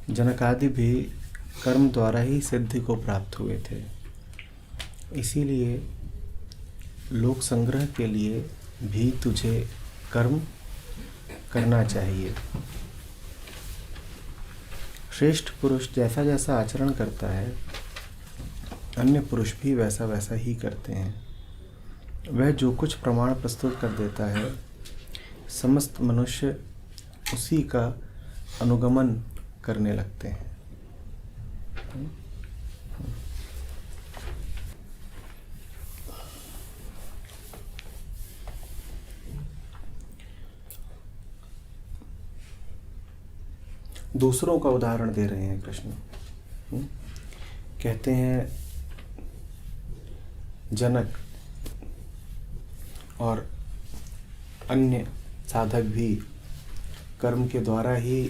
जनकादि भी कर्म द्वारा ही सिद्धि को प्राप्त हुए थे। इसीलिए लोक संग्रह के लिए भी तुझे कर्म करना चाहिए। श्रेष्ठ पुरुष जैसा जैसा आचरण करता है, अन्य पुरुष भी वैसा वैसा ही करते हैं। वह जो कुछ प्रमाण प्रस्तुत कर देता है, समस्त मनुष्य उसी का अनुगमन करने लगते हैं। दूसरों का उदाहरण दे रहे हैं कृष्ण। कहते हैं जनक और अन्य साधक भी कर्म के द्वारा ही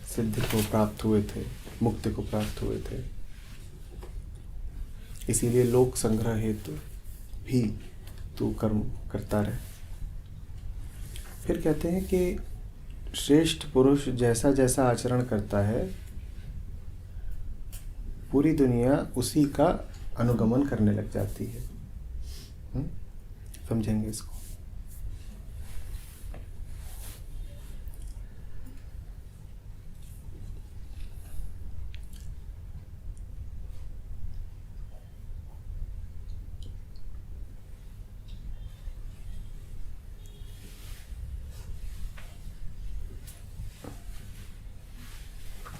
सिद्धि को प्राप्त हुए थे, मुक्ति को प्राप्त हुए थे। इसीलिए लोक संग्रह हेतु भी तू कर्म करता रहे। फिर कहते हैं कि श्रेष्ठ पुरुष जैसा जैसा आचरण करता है, पूरी दुनिया उसी का अनुगमन करने लग जाती है। समझेंगे इसको।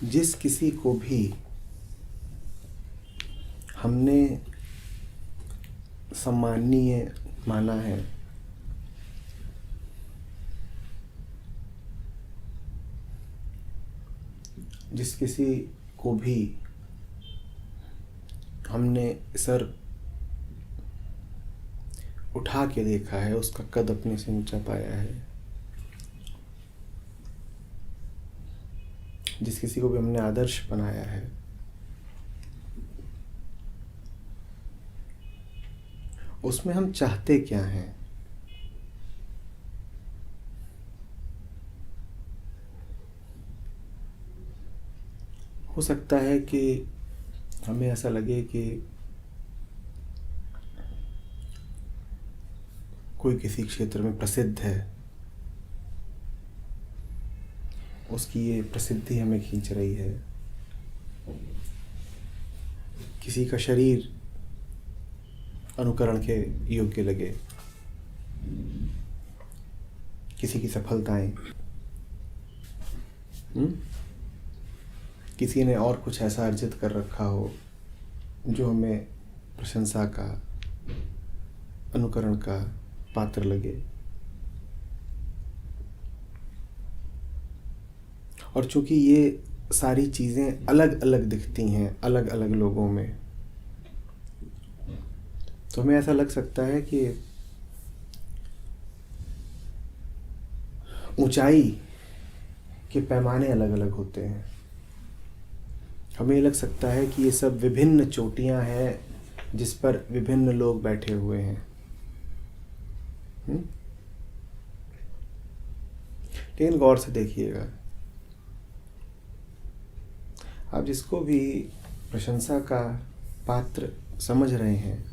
जिस किसी को भी हमने सम्माननीय माना है, जिस किसी को भी हमने सर उठा के देखा है, उसका कद अपने से ऊंचा पाया है, जिस किसी को भी हमने आदर्श बनाया है, उसमें हम चाहते क्या हैं? हो सकता है कि हमें ऐसा लगे कि कोई किसी क्षेत्र में प्रसिद्ध है, उसकी ये प्रसिद्धि हमें खींच रही है। किसी का शरीर अनुकरण के योग्य लगे, किसी की सफलताएं, किसी ने और कुछ ऐसा अर्जित कर रखा हो जो हमें प्रशंसा का, अनुकरण का पात्र लगे। और चूंकि ये सारी चीज़ें अलग अलग दिखती हैं अलग अलग लोगों में, तो हमें ऐसा लग सकता है कि ऊंचाई के पैमाने अलग अलग होते हैं। हमें लग सकता है कि ये सब विभिन्न चोटियां हैं जिस पर विभिन्न लोग बैठे हुए हैं। लेकिन गौर से देखिएगा, आप जिसको भी प्रशंसा का पात्र समझ रहे हैं,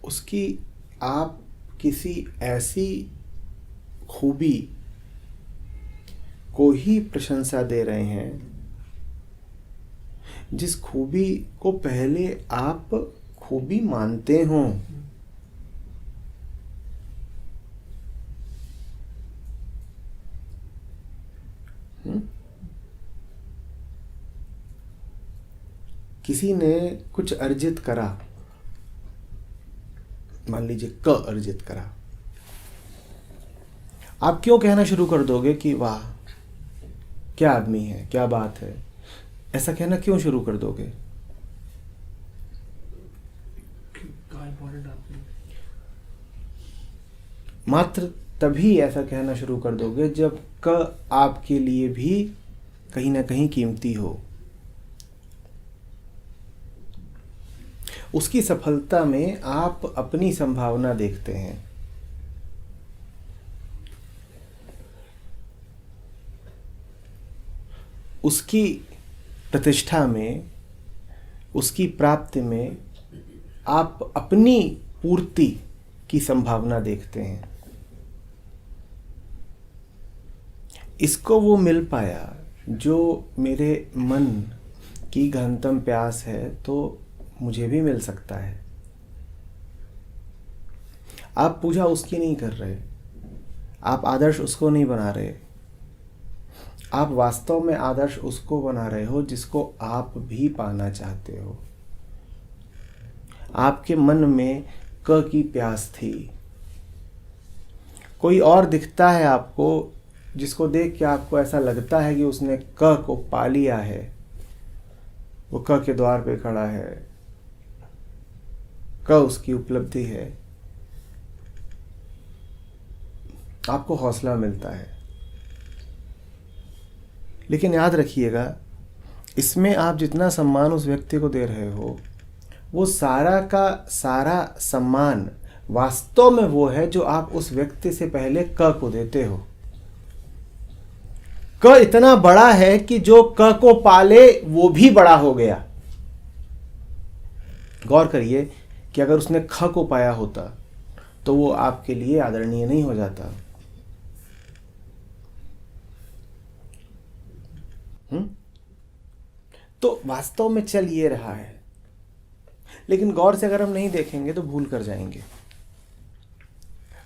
उसकी आप किसी ऐसी खूबी को ही प्रशंसा दे रहे हैं जिस खूबी को पहले आप खूबी मानते हो। किसी ने कुछ अर्जित करा, मान लीजिए क अर्जित करा, आप क्यों कहना शुरू कर दोगे कि वाह क्या आदमी है, क्या बात है? ऐसा कहना क्यों शुरू कर दोगे? मात्र तभी ऐसा कहना शुरू कर दोगे जब क आपके लिए भी कहीं ना कहीं कीमती हो। उसकी सफलता में आप अपनी संभावना देखते हैं। उसकी प्रतिष्ठा में, उसकी प्राप्ति में आप अपनी पूर्ति की संभावना देखते हैं। इसको वो मिल पाया जो मेरे मन की गहनतम प्यास है, तो मुझे भी मिल सकता है। आप पूजा उसकी नहीं कर रहे, आप आदर्श उसको नहीं बना रहे, आप वास्तव में आदर्श उसको बना रहे हो जिसको आप भी पाना चाहते हो। आपके मन में क की प्यास थी। कोई और दिखता है आपको जिसको देख के आपको ऐसा लगता है कि उसने क को पा लिया है, वो क के द्वार पे खड़ा है, क उसकी उपलब्धि है, आपको हौसला मिलता है। लेकिन याद रखिएगा, इसमें आप जितना सम्मान उस व्यक्ति को दे रहे हो, वो सारा का सारा सम्मान वास्तव में वो है जो आप उस व्यक्ति से पहले क को देते हो। क इतना बड़ा है कि जो क को पाले वो भी बड़ा हो गया। गौर करिए कि अगर उसने ख को पाया होता तो वो आपके लिए आदरणीय नहीं हो जाता। तो वास्तव में चल ये रहा है, लेकिन गौर से अगर हम नहीं देखेंगे तो भूल कर जाएंगे।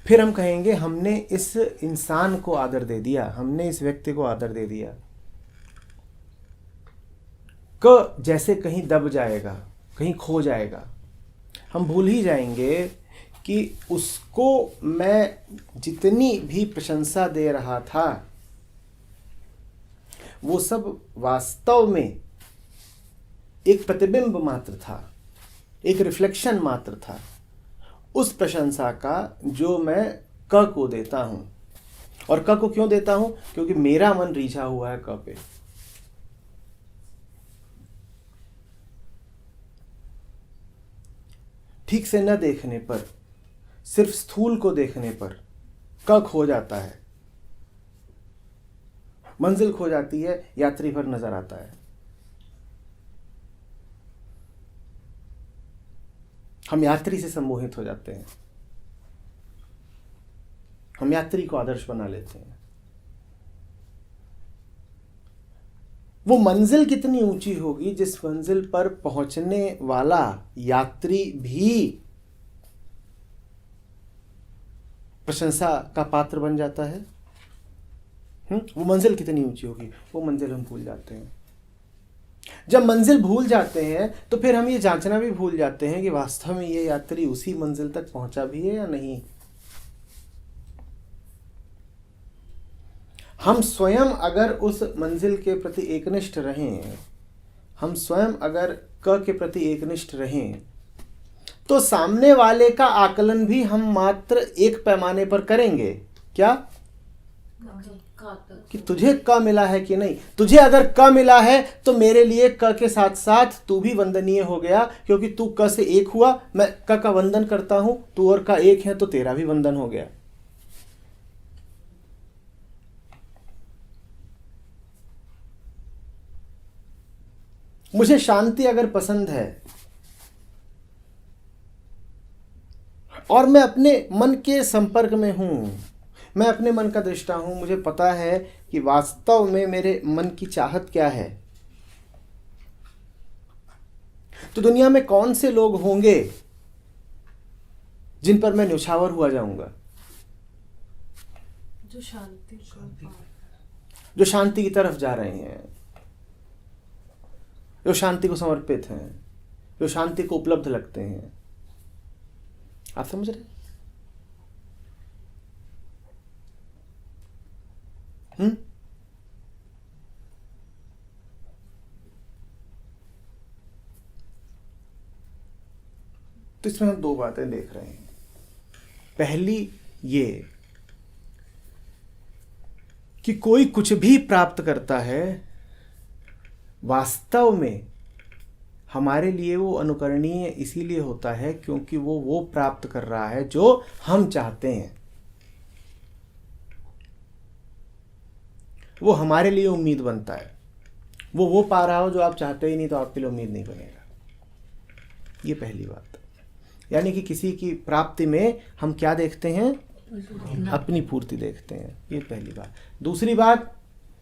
फिर हम कहेंगे हमने इस इंसान को आदर दे दिया, हमने इस व्यक्ति को आदर दे दिया। क जैसे कहीं दब जाएगा, कहीं खो जाएगा। हम भूल ही जाएंगे कि उसको मैं जितनी भी प्रशंसा दे रहा था वो सब वास्तव में एक प्रतिबिंब मात्र था, एक रिफ्लेक्शन मात्र था उस प्रशंसा का जो मैं क को देता हूं। और क को क्यों देता हूं? क्योंकि मेरा मन रीझा हुआ है क पे। ठीक से न देखने पर, सिर्फ स्थूल को देखने पर क खो जाता है, मंजिल खो जाती है, यात्री भर नजर आता है। हम यात्री से सम्मोहित हो जाते हैं, हम यात्री को आदर्श बना लेते हैं। वो मंजिल कितनी ऊंची होगी जिस मंजिल पर पहुंचने वाला यात्री भी प्रशंसा का पात्र बन जाता है। वो मंजिल कितनी ऊंची होगी, वो मंजिल हम भूल जाते हैं। जब मंजिल भूल जाते हैं तो फिर हम ये जांचना भी भूल जाते हैं कि वास्तव में ये यात्री उसी मंजिल तक पहुंचा भी है या नहीं। हम स्वयं अगर उस मंजिल के प्रति एकनिष्ठ रहें, हम स्वयं अगर क के प्रति एकनिष्ठ रहें, तो सामने वाले का आकलन भी हम मात्र एक पैमाने पर करेंगे। क्या? कि तुझे क मिला है कि नहीं। तुझे अगर क मिला है तो मेरे लिए क के साथ साथ तू भी वंदनीय हो गया, क्योंकि तू क से एक हुआ, मैं क का वंदन करता हूं, तू और क एक है तो तेरा भी वंदन हो गया। मुझे शांति अगर पसंद है और मैं अपने मन के संपर्क में हूं, मैं अपने मन का दृष्टा हूं, मुझे पता है कि वास्तव में मेरे मन की चाहत क्या है, तो दुनिया में कौन से लोग होंगे जिन पर मैं न्यौछावर हुआ जाऊंगा? जो शांति की तरफ जा रहे हैं, जो शांति को समर्पित हैं, जो शांति को उपलब्ध लगते हैं। आप समझ रहे? तो इसमें हम दो बातें देख रहे हैं। पहली ये कि कोई कुछ भी प्राप्त करता है, वास्तव में हमारे लिए वो अनुकरणीय इसीलिए होता है क्योंकि वो प्राप्त कर रहा है जो हम चाहते हैं। वो हमारे लिए उम्मीद बनता है, वो पा रहा हो जो आप चाहते ही नहीं, तो आपके लिए उम्मीद नहीं बनेगा। ये पहली बात। यानी कि किसी की प्राप्ति में हम क्या देखते हैं? अपनी पूर्ति देखते हैं। ये पहली बात। दूसरी बात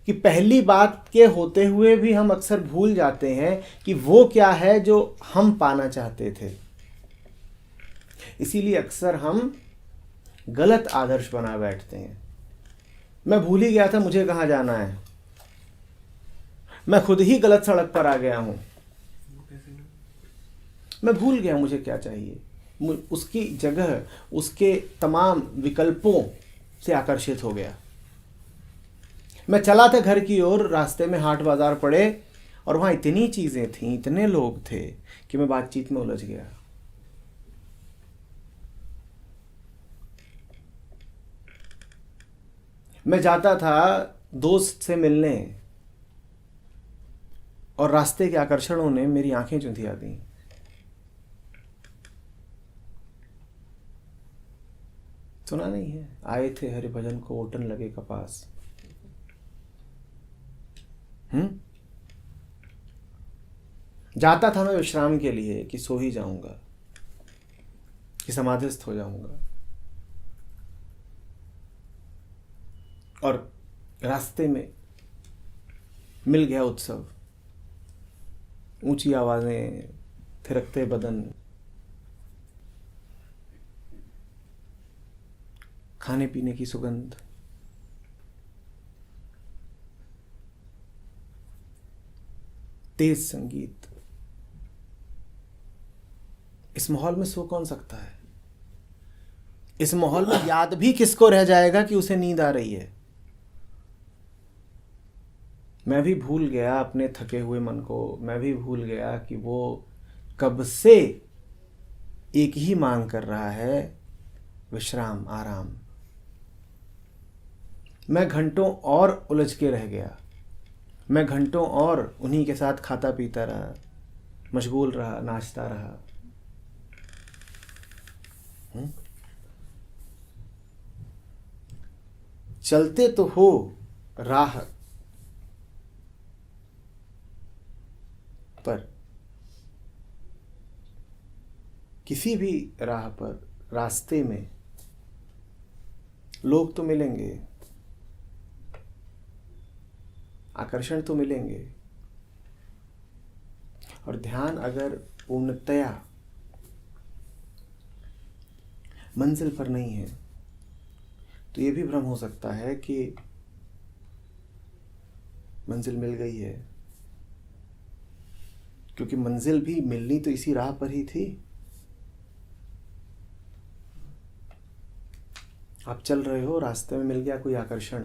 कि पहली बात के होते हुए भी हम अक्सर भूल जाते हैं कि वो क्या है जो हम पाना चाहते थे। इसीलिए अक्सर हम गलत आदर्श बना बैठते हैं। मैं भूल ही गया था मुझे कहाँ जाना है, मैं खुद ही गलत सड़क पर आ गया हूं, मैं भूल गया मुझे क्या चाहिए। उसकी जगह उसके तमाम विकल्पों से आकर्षित हो गया। मैं चला था घर की ओर, रास्ते में हाट बाजार पड़े और वहां इतनी चीजें थीं, इतने लोग थे कि मैं बातचीत में उलझ गया। मैं जाता था दोस्त से मिलने और रास्ते के आकर्षणों ने मेरी आंखें चुंधिया दी। सुना नहीं है? आए थे हरि भजन को ओटन लगे कपास। जाता था मैं विश्राम के लिए कि सो ही जाऊंगा, कि समाधिस्थ हो जाऊंगा, और रास्ते में मिल गया उत्सव, ऊंची आवाजें, थिरकते बदन, खाने पीने की सुगंध, तेज संगीत। इस माहौल में सो कौन सकता है? इस माहौल में याद भी किसको रह जाएगा कि उसे नींद आ रही है? मैं भी भूल गया अपने थके हुए मन को। मैं भी भूल गया कि वो कब से एक ही मांग कर रहा है, विश्राम, आराम। मैं घंटों और उलझ के रह गया। मैं घंटों और उन्हीं के साथ खाता पीता रहा, मशगूल रहा, नाचता रहा। चलते तो हो राह पर, किसी भी राह पर, रास्ते में लोग तो मिलेंगे, आकर्षण तो मिलेंगे, और ध्यान अगर पूर्णतया मंजिल पर नहीं है तो ये भी भ्रम हो सकता है कि मंजिल मिल गई है, क्योंकि मंजिल भी मिलनी तो इसी राह पर ही थी। आप चल रहे हो, रास्ते में मिल गया कोई आकर्षण,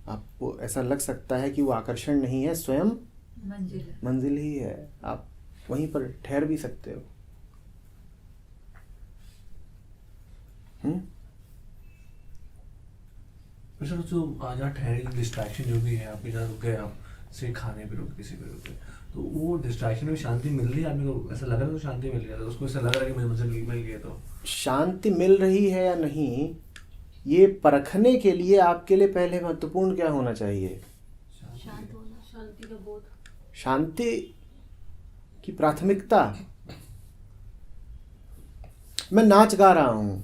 आपको ऐसा लग सकता है कि वो आकर्षण नहीं है, स्वयं मंजिल ही है। आप वहीं पर ठहर भी सकते हो। सर जो जहाँ ठहरे, डिस्ट्रैक्शन जो भी है, आप जहाँ रुक गए, आप से खाने पे रुके, किसी पे रुके, तो वो डिस्ट्रैक्शन में शांति मिल रही है आदमी को? ऐसा लग रहा है तो शांति मिल गया, तो उसको ऐसा लग रहा है कि मुझे मिल गया। तो शांति मिल रही है या नहीं, ये परखने के लिए आपके लिए पहले महत्वपूर्ण क्या होना चाहिए? शांत होना, शांति का बोध, शांति की प्राथमिकता। मैं नाच गा रहा हूं,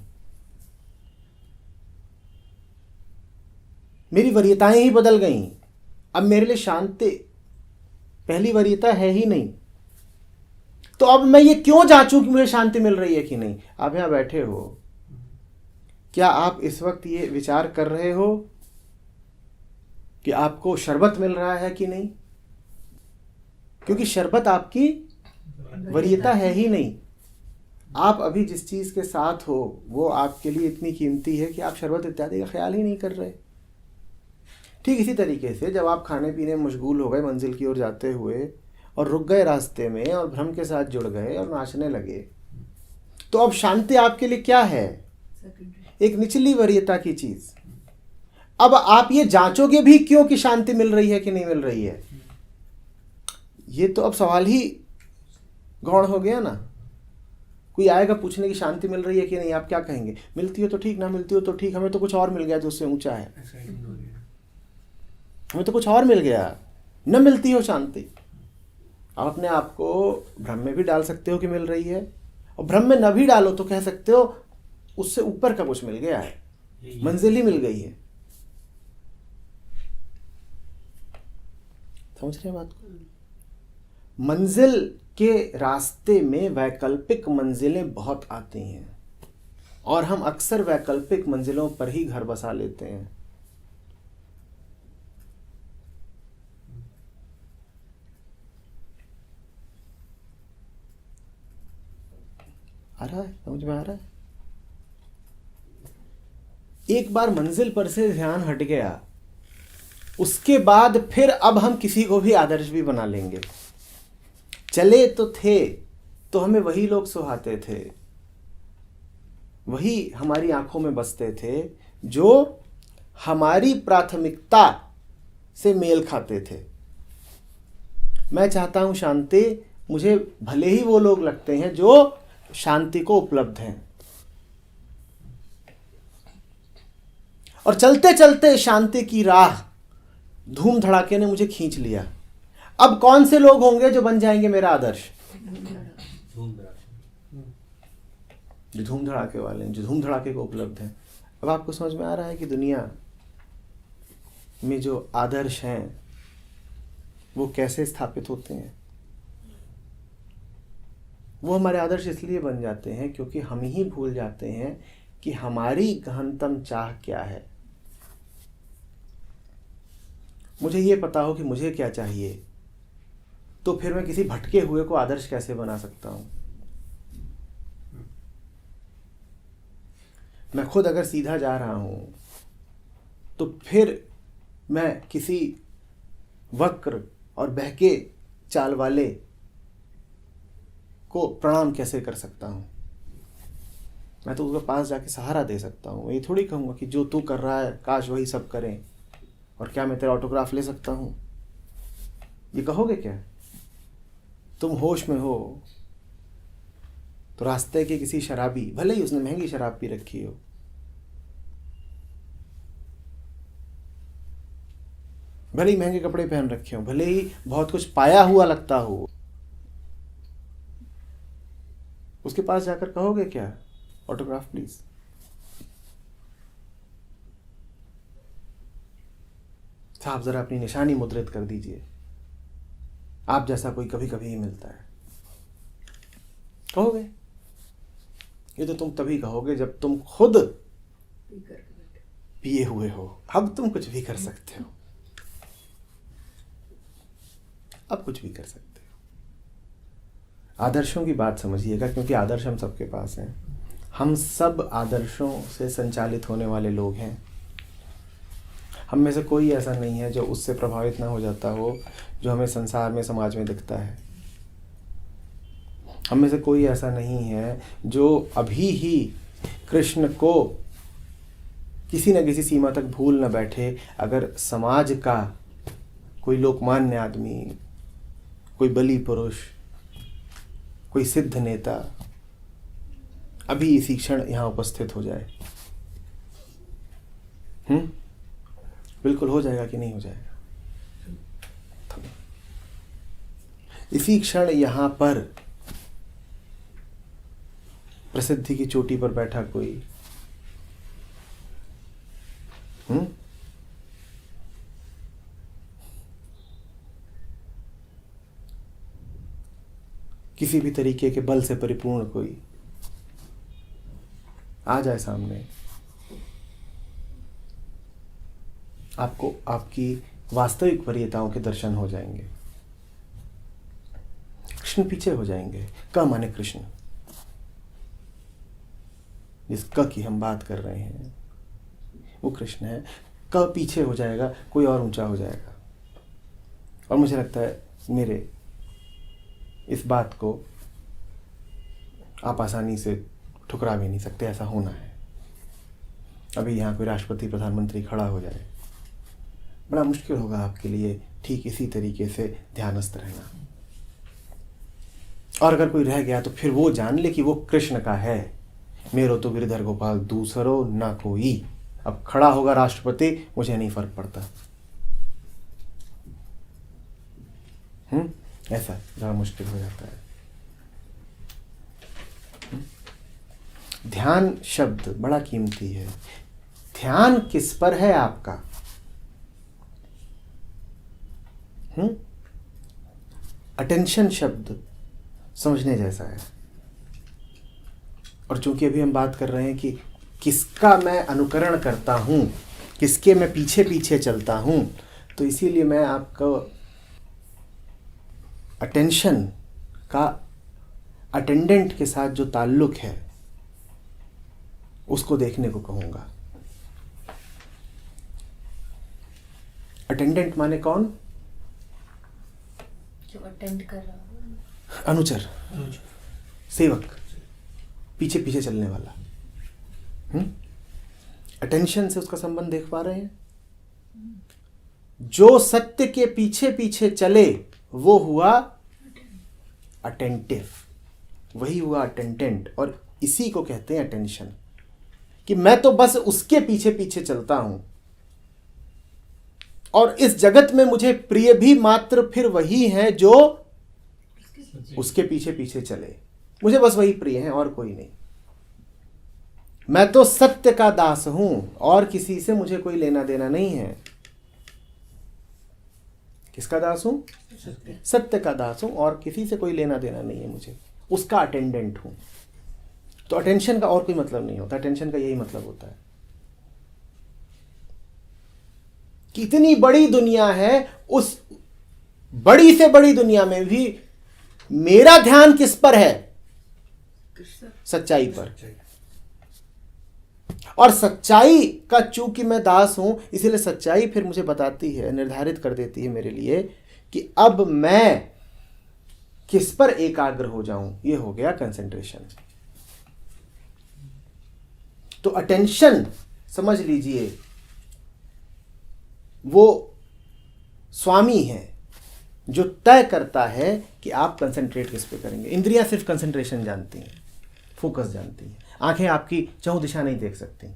मेरी वरीयताएं ही बदल गईं। अब मेरे लिए शांति पहली वरीयता है ही नहीं, तो अब मैं ये क्यों जांचूं कि मुझे शांति मिल रही है कि नहीं? आप यहां बैठे हो, क्या आप इस वक्त ये विचार कर रहे हो कि आपको शरबत मिल रहा है कि नहीं? क्योंकि शरबत आपकी वरीयता है ही नहीं। आप अभी जिस चीज के साथ हो वो आपके लिए इतनी कीमती है कि आप शरबत इत्यादि का ख्याल ही नहीं कर रहे। ठीक इसी तरीके से जब आप खाने पीने में मशगूल हो गए मंजिल की ओर जाते हुए, और रुक गए रास्ते में और भ्रम के साथ जुड़ गए और नाचने लगे, तो अब शांति आपके लिए क्या है? एक निचली वरीयता की चीज। अब आप ये जांचोगे भी क्यों कि शांति मिल रही है कि नहीं मिल रही है? ये तो अब सवाल ही गौण हो गया ना। कोई आएगा पूछने की शांति मिल रही है कि नहीं, आप क्या कहेंगे? मिलती हो तो ठीक, ना मिलती हो तो ठीक, हमें तो कुछ और मिल गया जो उससे ऊंचा है, हमें तो कुछ और मिल गया। न मिलती हो शांति, आप अपने आप को भ्रम में भी डाल सकते हो कि मिल रही है, और भ्रम में न भी डालो तो कह सकते हो उससे ऊपर का कुछ मिल गया है, मंजिल ही मिल गई है। समझ रहे हैं बात को? मंजिल के रास्ते में वैकल्पिक मंजिलें बहुत आती हैं और हम अक्सर वैकल्पिक मंजिलों पर ही घर बसा लेते हैं। आ रहा है? समझ में आ रहा है? एक बार मंजिल पर से ध्यान हट गया, उसके बाद फिर अब हम किसी को भी आदर्श भी बना लेंगे। चले तो थे तो हमें वही लोग सुहाते थे, वही हमारी आंखों में बसते थे जो हमारी प्राथमिकता से मेल खाते थे। मैं चाहता हूं शांति, मुझे भले ही वो लोग लगते हैं जो शांति को उपलब्ध हैं, और चलते चलते शांति की राह धूम धड़ाके ने मुझे खींच लिया। अब कौन से लोग होंगे जो बन जाएंगे मेरा आदर्श? जो धूम धड़ाके वाले हैं, जो धूम धड़ाके को उपलब्ध हैं। अब आपको समझ में आ रहा है कि दुनिया में जो आदर्श हैं वो कैसे स्थापित होते हैं? वो हमारे आदर्श इसलिए बन जाते हैं क्योंकि हम ही भूल जाते हैं कि हमारी गहनतम चाह क्या है। मुझे ये पता हो कि मुझे क्या चाहिए, तो फिर मैं किसी भटके हुए को आदर्श कैसे बना सकता हूं? मैं खुद अगर सीधा जा रहा हूं तो फिर मैं किसी वक्र और बहके चाल वाले को प्रणाम कैसे कर सकता हूं? मैं तो उसके पास जाके सहारा दे सकता हूं। ये थोड़ी कहूंगा कि जो तू कर रहा है काश वही सब करें, और क्या मैं तेरा ऑटोग्राफ ले सकता हूं? ये कहोगे क्या? तुम होश में हो तो रास्ते के किसी शराबी, भले ही उसने महंगी शराब पी रखी हो, भले ही महंगे कपड़े पहन रखे हो, भले ही बहुत कुछ पाया हुआ लगता हो, उसके पास जाकर कहोगे क्या ऑटोग्राफ प्लीज? साहब जरा अपनी निशानी मुद्रित कर दीजिए, आप जैसा कोई कभी कभी ही मिलता है। कहोगे? ये तो तुम तभी कहोगे जब तुम खुद पिए हुए हो। अब तुम कुछ भी कर सकते हो, अब कुछ भी कर सकते हो। आदर्शों की बात समझिएगा, क्योंकि आदर्श हम सबके पास हैं। हम सब आदर्शों से संचालित होने वाले लोग हैं। हम में से कोई ऐसा नहीं है जो उससे प्रभावित ना हो जाता हो जो हमें संसार में, समाज में दिखता है। हम में से कोई ऐसा नहीं है जो अभी ही कृष्ण को किसी न किसी सीमा तक भूल न बैठे अगर समाज का कोई लोकमान्य आदमी, कोई बली पुरुष, कोई सिद्ध नेता अभी इसी क्षण यहाँ उपस्थित हो जाए। बिल्कुल हो जाएगा कि नहीं हो जाएगा? इसी क्षण यहाँ पर प्रसिद्धि की चोटी पर बैठा कोई किसी भी तरीके के बल से परिपूर्ण कोई आ जाए सामने, आपको आपकी वास्तविक वरीयताओं के दर्शन हो जाएंगे। कृष्ण पीछे हो जाएंगे। क माने कृष्ण, जिस क की हम बात कर रहे हैं वो कृष्ण है। क पीछे हो जाएगा, कोई और ऊंचा हो जाएगा। और मुझे लगता है मेरे इस बात को आप आसानी से ठुकरा भी नहीं सकते, ऐसा होना है। अभी यहाँ कोई राष्ट्रपति, प्रधानमंत्री खड़ा हो जाए, बड़ा मुश्किल होगा आपके लिए ठीक इसी तरीके से ध्यानस्थ रहना। और अगर कोई रह गया तो फिर वो जान ले कि वो कृष्ण का है। मेरो तो गिरधर गोपाल दूसरो ना कोई। अब खड़ा होगा राष्ट्रपति, मुझे नहीं फर्क पड़ता। ऐसा बड़ा मुश्किल हो जाता है। ध्यान शब्द बड़ा कीमती है। ध्यान किस पर है आपका? अटेंशन शब्द समझने जैसा है। और चूंकि अभी हम बात कर रहे हैं कि किसका मैं अनुकरण करता हूं, किसके मैं पीछे पीछे चलता हूं, तो इसीलिए मैं आपको अटेंशन का अटेंडेंट के साथ जो ताल्लुक है उसको देखने को कहूंगा। अटेंडेंट माने कौन? जो अटेंड कर रहा हो। अनुचर, सेवक, पीछे पीछे चलने वाला। अटेंशन से उसका संबंध देख पा रहे हैं? जो सत्य के पीछे पीछे चले वो हुआ अटेंटिव, वही हुआ अटेंडेंट। और इसी को कहते हैं अटेंशन, कि मैं तो बस उसके पीछे पीछे चलता हूं और इस जगत में मुझे प्रिय भी मात्र फिर वही है जो उसके पीछे पीछे चले। मुझे बस वही प्रिय है और कोई नहीं। मैं तो सत्य का दास हूं और किसी से मुझे कोई लेना देना नहीं है। किसका दास हूं? सत्य का दास हूं और किसी से कोई लेना देना नहीं है मुझे, उसका अटेंडेंट हूं। तो अटेंशन का और कोई मतलब नहीं होता, अटेंशन का यही मतलब होता है कि इतनी बड़ी दुनिया है, उस बड़ी से बड़ी दुनिया में भी मेरा ध्यान किस पर है? सच्चाई पर। और सच्चाई का चूंकि मैं दास हूं, इसीलिए सच्चाई फिर मुझे बताती है, निर्धारित कर देती है मेरे लिए कि अब मैं किस पर एकाग्र हो जाऊं। ये हो गया कंसंट्रेशन। तो अटेंशन समझ लीजिए वो स्वामी है जो तय करता है कि आप कंसंट्रेट किस पे करेंगे। इंद्रियां सिर्फ कंसंट्रेशन जानती हैं, फोकस जानती हैं। आंखें आपकी चहुं दिशा नहीं देख सकती।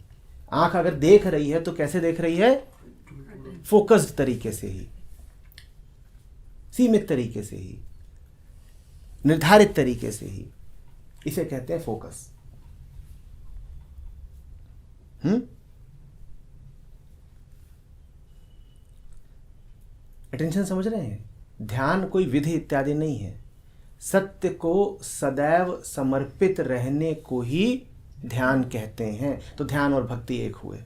आंख अगर देख रही है तो कैसे देख रही है? फोकस्ड तरीके से ही, सीमित तरीके से ही, निर्धारित तरीके से ही। इसे कहते हैं फोकस। अटेंशन समझ रहे हैं? ध्यान कोई विधि इत्यादि नहीं है। सत्य को सदैव समर्पित रहने को ही ध्यान कहते हैं। तो ध्यान और भक्ति एक हुए।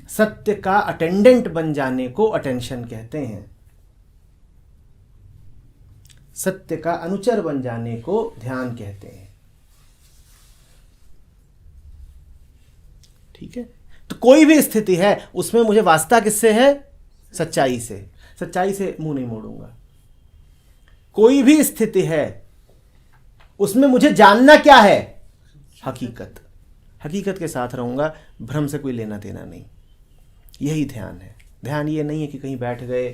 सत्य का अटेंडेंट बन जाने को अटेंशन कहते हैं। सत्य का अनुचर बन जाने को ध्यान कहते हैं। ठीक है? तो कोई भी स्थिति है उसमें मुझे वास्ता किससे है? सच्चाई से। सच्चाई से मुंह नहीं मोड़ूंगा। कोई भी स्थिति है उसमें मुझे जानना क्या है? हकीकत। हकीकत के साथ रहूंगा, भ्रम से कोई लेना देना नहीं। यही ध्यान है। ध्यान ये नहीं है कि कहीं बैठ गए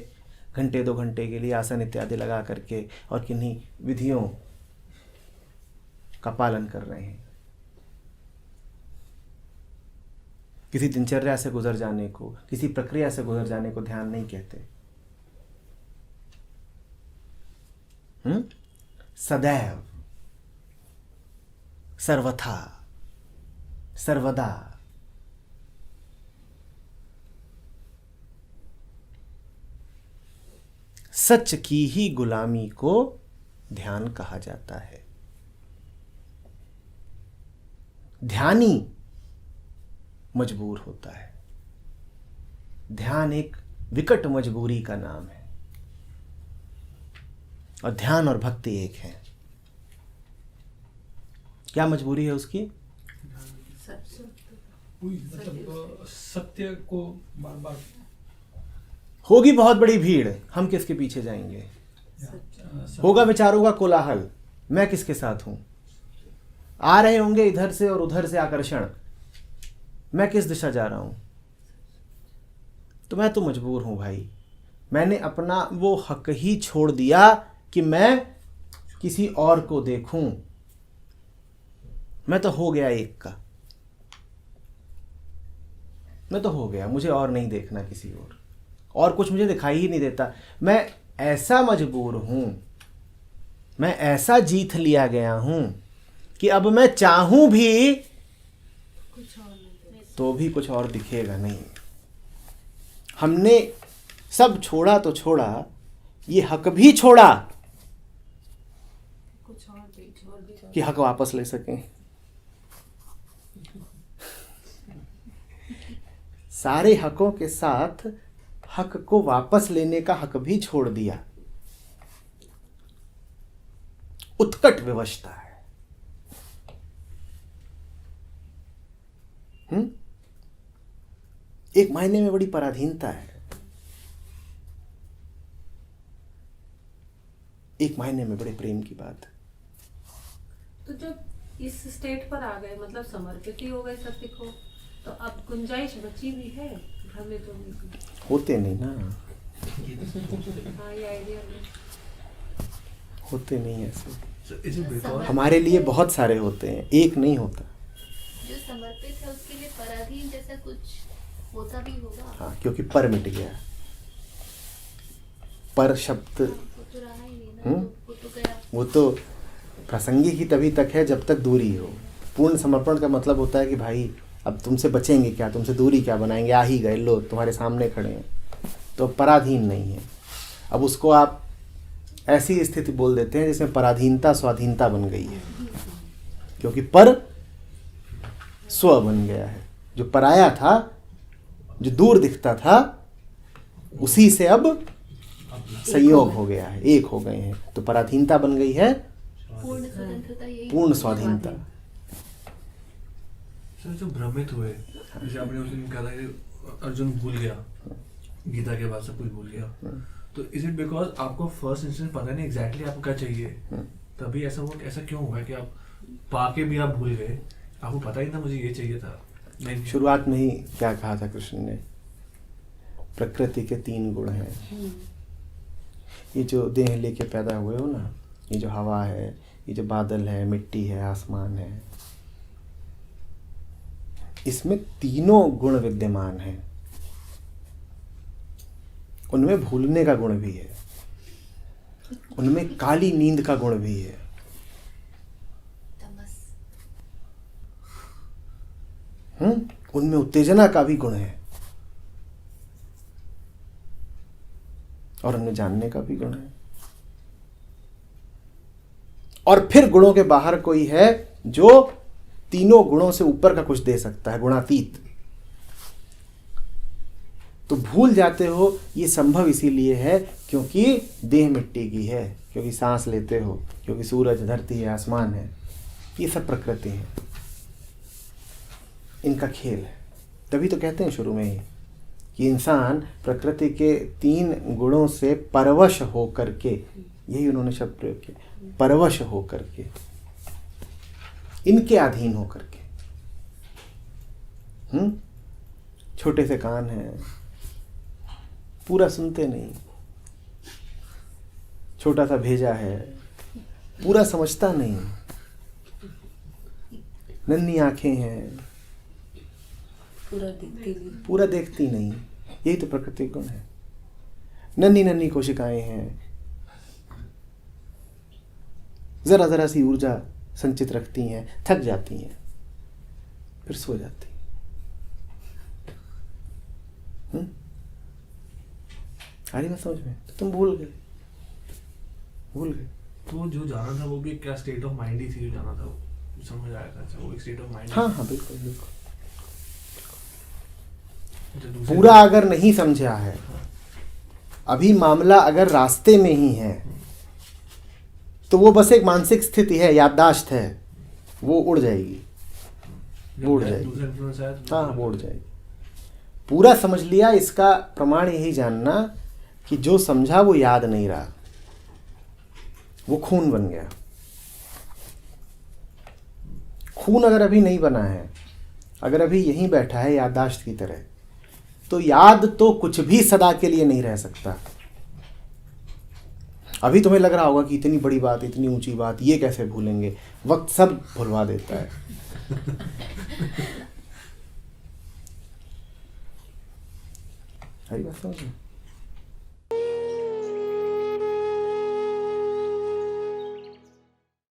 घंटे 2 घंटे के लिए आसन इत्यादि लगा करके और किन्हीं विधियों का पालन कर रहे हैं। किसी दिनचर्या से गुजर जाने को, किसी प्रक्रिया से गुजर जाने को ध्यान नहीं कहते। सदैव, सर्वथा, सर्वदा सच की ही गुलामी को ध्यान कहा जाता है। ध्यानी मजबूर होता है। ध्यान एक विकट मजबूरी का नाम है। और ध्यान और भक्ति एक है। क्या मजबूरी है उसकी? मतलब सत्य को बार बार। होगी बहुत बड़ी भीड़, हम किसके पीछे जाएंगे? होगा विचारों का कोलाहल, मैं किसके साथ हूं? आ रहे होंगे इधर से और उधर से आकर्षण, मैं किस दिशा जा रहा हूं? तो मैं तो मजबूर हूं भाई। मैंने अपना वो हक ही छोड़ दिया कि मैं किसी और को देखूं। मैं तो हो गया एक का, मैं तो हो गया, मुझे और नहीं देखना किसी और कुछ मुझे दिखाई ही नहीं देता। मैं ऐसा मजबूर हूं, मैं ऐसा जीत लिया गया हूं कि अब मैं चाहूं भी कुछ और नहीं। तो भी कुछ और दिखेगा नहीं। हमने सब छोड़ा तो छोड़ा, ये हक भी छोड़ा कुछ और भी कि हक वापस ले सकें। सारे हकों के साथ हक को वापस लेने का हक भी छोड़ दिया। उत्कट विवशता है। एक मायने में बड़ी पराधीनता है, एक मायने में बड़े प्रेम की बात है। तो जब इस स्टेट पर आ गए, मतलब समर्पित ही हो गए सत्य को, तो अब गुंजाइश बची भी है भ्रमित होने की? होते नहीं ना, हाँ, ये आइडिया में होते नहीं ऐसे। So is it because हमारे लिए बहुत सारे होते हैं, एक नहीं होता। जो समर्पित है उसके लिए पराधीन जैसा कुछ होता भी होगा। हाँ, क्योंकि पर मिट गया। पर शब्द वो तो रहा ही नहीं ना, वो तो गया। वो तो प्रासंगिक ही तभी तक है जब तक दूरी हो। पूर्ण समर्पण का मतलब होता है कि भाई अब तुमसे बचेंगे क्या, तुमसे दूरी क्या बनाएंगे, आ ही गए, लो तुम्हारे सामने खड़े हैं, तो पराधीन नहीं है। अब उसको आप ऐसी स्थिति बोल देते हैं जिसमें पराधीनता स्वाधीनता बन गई है, क्योंकि पर स्व बन गया है। जो पराया था, जो दूर दिखता था, उसी से अब संयोग हो गया है, एक हो गए हैं, तो पराधीनता बन गई है पूर्ण स्वतंत्रता, यही पूर्ण स्वाधीनता। सर जो भ्रमित हुए, जैसे आपने उस दिन कहा था कि अर्जुन भूल गया, गीता के बाद सब कुछ भूल गया, तो इज इट बिकॉज आपको फर्स्ट इंस्टेंस पता नहीं एग्जैक्टली आपको क्या चाहिए, तभी ऐसा हुआ? ऐसा क्यों हुआ कि आप पाके भी आप भूल गए? आपको पता ही था मुझे ये चाहिए था। नहीं, शुरुआत में ही क्या कहा था कृष्ण ने? प्रकृति के 3 गुण हैं। ये जो देह लेके पैदा हुए हो ना, ये जो हवा है, ये जो बादल है, मिट्टी है, आसमान है, इसमें 3 गुण विद्यमान हैं। उनमें भूलने का गुण भी है, उनमें काली नींद का गुण भी है, तमस। उनमें उत्तेजना का भी गुण है, और उनमें जानने का भी गुण है। और फिर गुणों के बाहर कोई है जो 3 गुणों से ऊपर का कुछ दे सकता है, गुणातीत। तो भूल जाते हो, ये संभव इसीलिए है क्योंकि देह मिट्टी की है, क्योंकि सांस लेते हो, क्योंकि सूरज, धरती है, आसमान है, ये सब प्रकृति है, इनका खेल है। तभी तो कहते हैं शुरू में ही कि इंसान प्रकृति के 3 गुणों से परवश हो करके, यही उन्होंने शब्द प्रयोग किया, परवश हो करके, इनके अधीन हो करके। छोटे से कान हैं, पूरा सुनते नहीं, छोटा सा भेजा है, पूरा समझता नहीं, नन्ही आंखें हैं, पूरा देखती नहीं, यही तो प्रकृति गुण है। नन्ही नन्ही कोशिकाएं हैं, जरा जरा सी ऊर्जा संचित रखती हैं, थक जाती हैं, फिर सो जाती हैं। आ रही बात समझ में? तो तुम भूल गए। तो जो जाना था वो भी क्या स्टेट ऑफ माइंड ही थी, जो जाना था वो समझ आया था। अच्छा, वो एक स्टेट ऑफ माइंड। हाँ हाँ, बिल्कुल बिल्कुल। दूसरे पूरा अगर नहीं समझा है, अभी मामला अगर रास्ते में ही है, तो वो बस एक मानसिक स्थिति है, याददाश्त है, वो उड़ जाएगी, वो उड़ जाएगी। दूसरा इन्फ्लुएंस आया तो हाँ, वो उड़ जाएगी। पूरा समझ लिया, इसका प्रमाण यही जानना कि जो समझा वो याद नहीं रहा, वो खून बन गया। खून अगर अभी नहीं बना है, अगर अभी यहीं बैठा है याददाश्त की तरह, तो याद तो कुछ भी सदा के लिए नहीं रह सकता। अभी तुम्हें लग रहा होगा कि इतनी बड़ी बात, इतनी ऊंची बात, ये कैसे भूलेंगे? वक्त सब भुलवा देता है। हरी बात समझ में?